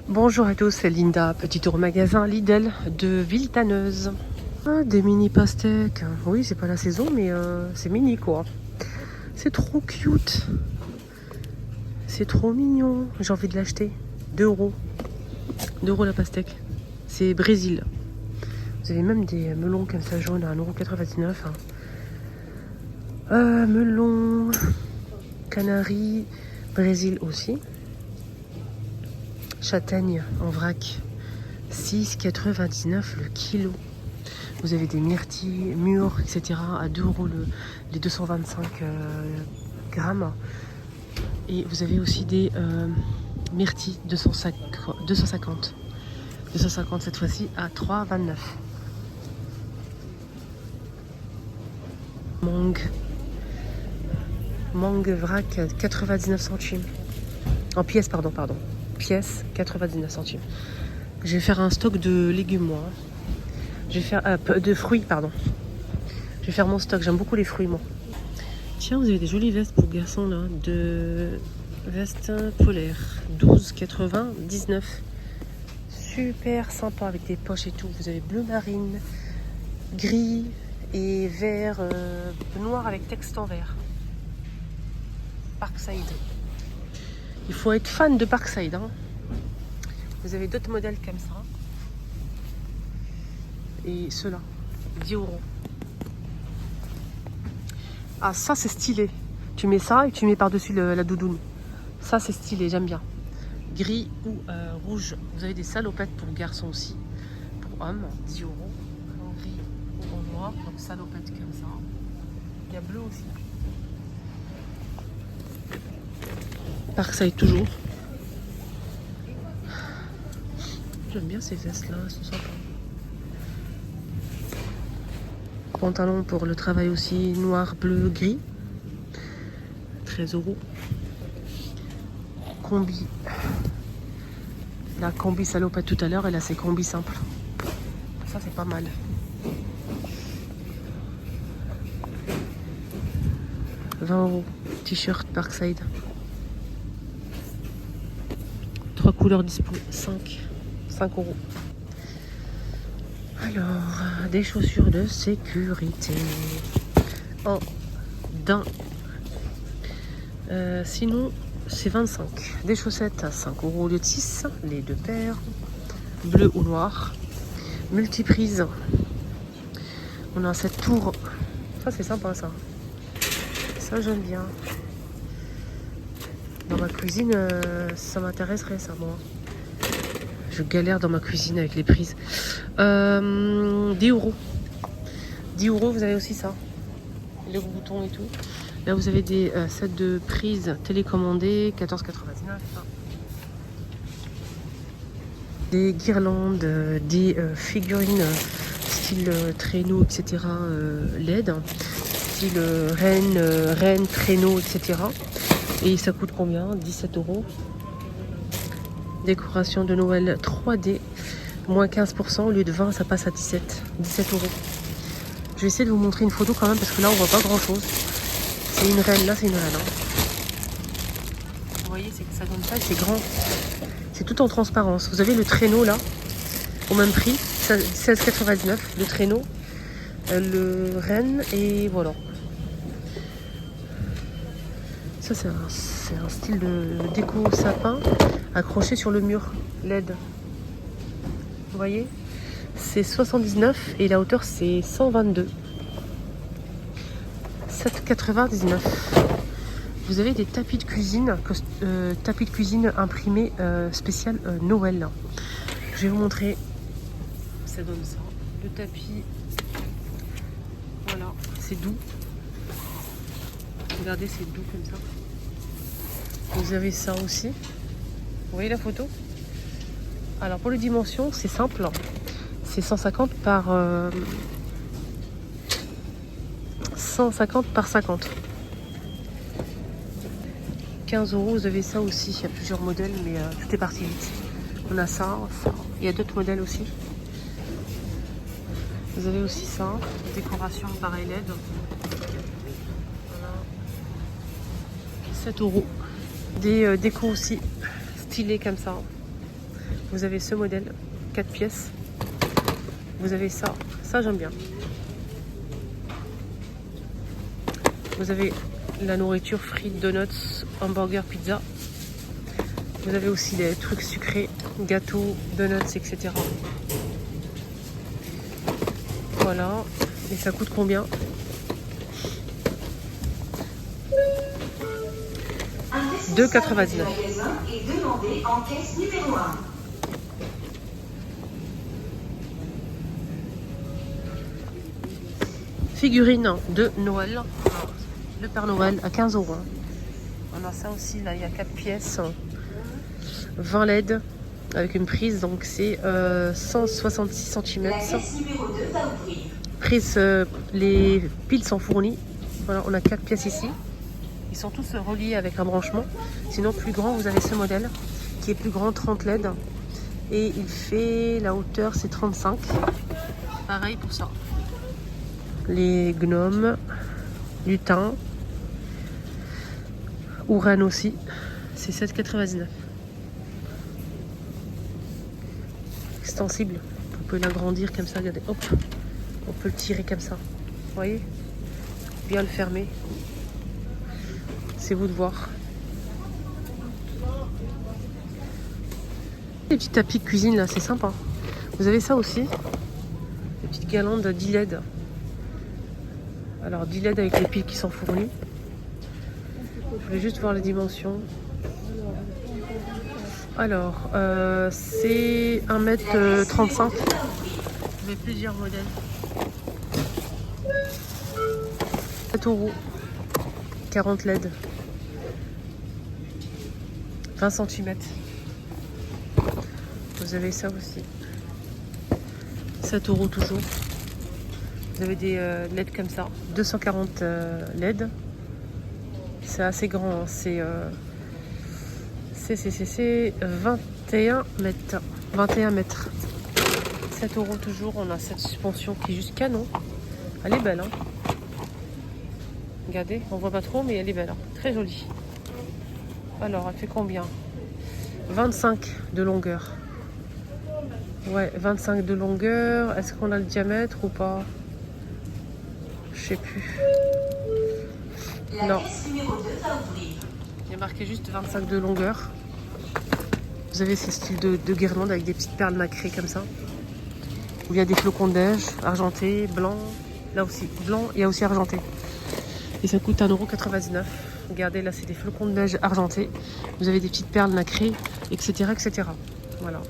Bonjour à tous, c'est Linda, petit tour magasin Lidl de Villetaneuse. Ah, des mini pastèques. Oui, c'est pas la saison, mais c'est mini quoi. C'est trop cute. C'est trop mignon. J'ai envie de l'acheter. 2 euros. 2 euros la pastèque. C'est Brésil. Vous avez même des melons comme ça jaunes à 1,99 €. Melon, Canaries, Brésil aussi. Châtaigne en vrac, 6,99 € le kilo. Vous avez des myrtilles mûres, etc. à 2 € les 225 grammes. Et vous avez aussi des myrtilles 250 cette fois-ci à 3,29 €. Mangue vrac 99 centimes. En pièces, pardon. Pièces 99 centimes. Je vais faire un stock de légumes, moi. Je vais faire de fruits, pardon. Je vais faire mon stock. J'aime beaucoup les fruits, moi. Tiens, vous avez des jolies vestes pour garçons là, de vestes polaires, 12,99 €. Super sympa avec des poches et tout. Vous avez bleu marine, gris et vert, noir avec texte en vert. Parkside. Il faut être fan de Parkside. Hein. Vous avez d'autres modèles comme ça. Et ceux-là, 10 €. Ah, ça c'est stylé. Tu mets ça et tu mets par-dessus la doudoune. Ça c'est stylé, j'aime bien. Gris ou rouge. Vous avez des salopettes pour garçons aussi. Pour hommes, 10 €. En gris ou en noir. Donc salopettes comme ça. Il y a bleu aussi. Parkside toujours. J'aime bien ces vestes là, elles sont sympas. Pantalon pour le travail aussi, noir, bleu, gris. 13 €. Combi. La combi salopette tout à l'heure et là c'est combi simple. Ça c'est pas mal. « 20 €. T-shirt Parkside. 3 couleurs dispo. 5 €. Alors, des chaussures de sécurité. En daim. Sinon, c'est 25. Des chaussettes à 5 € au lieu de 6. Les 2 paires. Bleu ou noir. Multiprise. On a cette tour. Ça, c'est sympa, ça. Ça, j'aime bien. Dans ma cuisine, ça m'intéresserait, ça, moi. Je galère dans ma cuisine avec les prises. 10 €. 10 €, vous avez aussi ça. Les boutons et tout. Là, vous avez des sets de prises télécommandées, 14,99 €. Des guirlandes, des figurines style traîneau, etc. LED. Style reine, traîneau, etc. Et ça coûte combien? 17 €. Décoration de Noël 3D, moins 15%, au lieu de 20, ça passe à 17 €. Je vais essayer de vous montrer une photo quand même, parce que là, on voit pas grand-chose. C'est une reine, là, c'est une reine. Hein. Vous voyez, c'est que ça donne ça, et c'est grand. C'est tout en transparence. Vous avez le traîneau, là, au même prix, 16,99 €, le traîneau, le reine, et voilà. Ça, c'est un style de déco sapin accroché sur le mur LED. Vous voyez? C'est 79 et la hauteur, c'est 122. 7,99 €. Vous avez des tapis de cuisine, imprimés spécial Noël. Je vais vous montrer. Ça donne ça. Le tapis. Voilà, c'est doux. Regardez, c'est doux comme ça. Vous avez ça aussi. Vous voyez la photo? Alors pour les dimensions, c'est simple. C'est 150 par 50. 15 €, vous avez ça aussi. Il y a plusieurs modèles, mais tout est parti vite. On a ça, ça. Il y a d'autres modèles aussi. Vous avez aussi ça. Décoration pareil LED. Voilà. 7 €. Des décos aussi stylés comme ça. Vous avez ce modèle, 4 pièces. Vous avez ça, ça j'aime bien. Vous avez la nourriture, frites, donuts, hamburger, pizza. Vous avez aussi des trucs sucrés, gâteaux, donuts, etc. Voilà. Et ça coûte combien? €2,99. Figurine de Noël. Le Père Noël à 15 €. On a ça aussi, là, il y a 4 pièces. 20 LED avec une prise, donc c'est 166 cm. Prise, les piles sont fournies. Voilà, on a 4 pièces ici. Ils sont tous reliés avec un branchement. Sinon, plus grand, vous avez ce modèle qui est plus grand, 30 LED. Et il fait, la hauteur, c'est 35. Pareil pour ça. Les gnomes, lutin, ou reine aussi, c'est 7,99. Extensible, vous pouvez l'agrandir comme ça, regardez, hop, on peut le tirer comme ça, vous voyez, bien le fermer, c'est vous de voir. Les petits tapis de cuisine là, c'est sympa. Vous avez ça aussi, les petites guirlandes 10 LED. Alors 10 LED avec les piles qui sont fournies. Je voulais juste voir les dimensions. Alors, c'est 1,35 m. Vous avez plusieurs modèles. 7 €. 40 LED. 20 cm. Vous avez ça aussi. 7 € toujours. Vous avez des LED comme ça. 240 LED. C'est assez grand. Hein. C'est 21 mètres. 21 mètres. 7 € toujours. On a cette suspension qui est juste canon. Elle est belle. Hein. Regardez, on voit pas trop, mais elle est belle. Hein. Très jolie. Alors, elle fait combien? 25 de longueur. Ouais, 25 de longueur. Est-ce qu'on a le diamètre ou pas? Je sais plus. Non. Il y a marqué juste 25 de longueur. Vous avez ces styles de guirlandes avec des petites perles nacrées comme ça. Il y a des flocons de neige, argentés, blancs. Là aussi, blanc, il y a aussi argenté. Et ça coûte 1,99 €. Regardez, là, c'est des flocons de neige argentés. Vous avez des petites perles nacrées, etc. etc. Voilà.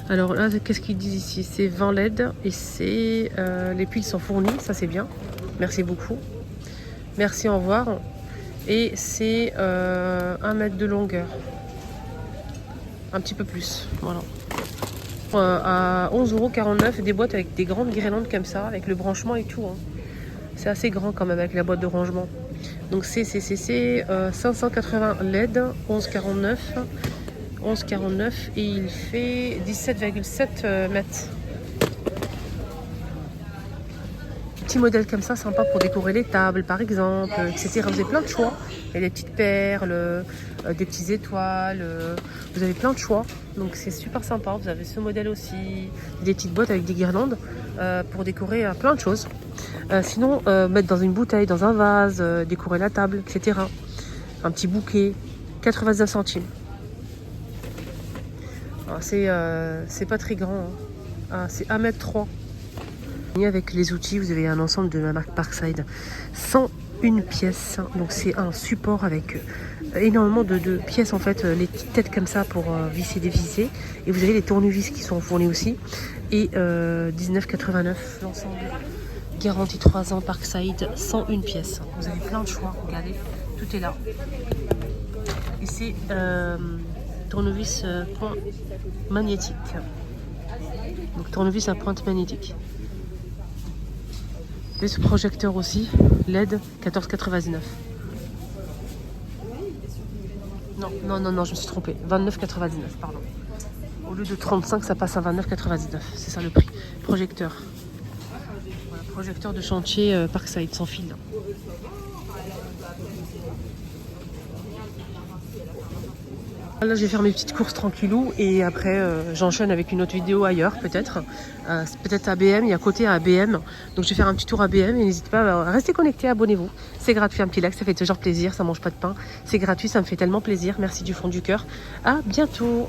Alors là, qu'est-ce qu'ils disent ici? C'est 20 LED et c'est les piles sont fournies. Ça, c'est bien. Merci beaucoup. Merci, au revoir. Et c'est 1 mètre de longueur. Un petit peu plus. Voilà. À 11,49 € des boîtes avec des grandes guirlandes comme ça, avec le branchement et tout. Hein. C'est assez grand quand même avec la boîte de rangement. Donc c'est 580 LED, 11,49 €. 11,49 € et il fait 17,7 mètres. Petit modèle comme ça, sympa pour décorer les tables par exemple, etc. Vous avez plein de choix. Il y a des petites perles, des petites étoiles, vous avez plein de choix. Donc c'est super sympa. Vous avez ce modèle aussi, des petites boîtes avec des guirlandes pour décorer plein de choses. Sinon, mettre dans une bouteille, dans un vase, décorer la table, etc. Un petit bouquet, 99 centimes. C'est pas très grand, hein. C'est 1,3 m. Avec les outils, vous avez un ensemble de la marque Parkside, 101 pièces. Donc c'est un support avec énormément de pièces en fait, les petites têtes comme ça pour visser, dévisser. Et vous avez les tournevis qui sont fournis aussi. Et 19,89 € l'ensemble. Garantie 3 ans Parkside, 101 pièces. Vous avez plein de choix, regardez, tout est là. Et c'est tournevis point magnétique. Donc tournevis à pointe magnétique. Et ce projecteur aussi, LED, 14,99 €. Non, je me suis trompée. 29,99 €, pardon. Au lieu de 35, ça passe à 29,99 €. C'est ça le prix. Projecteur. Voilà, projecteur de chantier Parkside, sans fil. Là, je vais faire mes petites courses tranquillou et après, j'enchaîne avec une autre vidéo ailleurs, peut-être. Peut-être à BM, il y a côté à BM. Donc, je vais faire un petit tour à BM et n'hésitez pas à rester connecté, abonnez-vous. C'est gratuit, un petit like, ça fait toujours plaisir, ça mange pas de pain. C'est gratuit, ça me fait tellement plaisir. Merci du fond du cœur. À bientôt.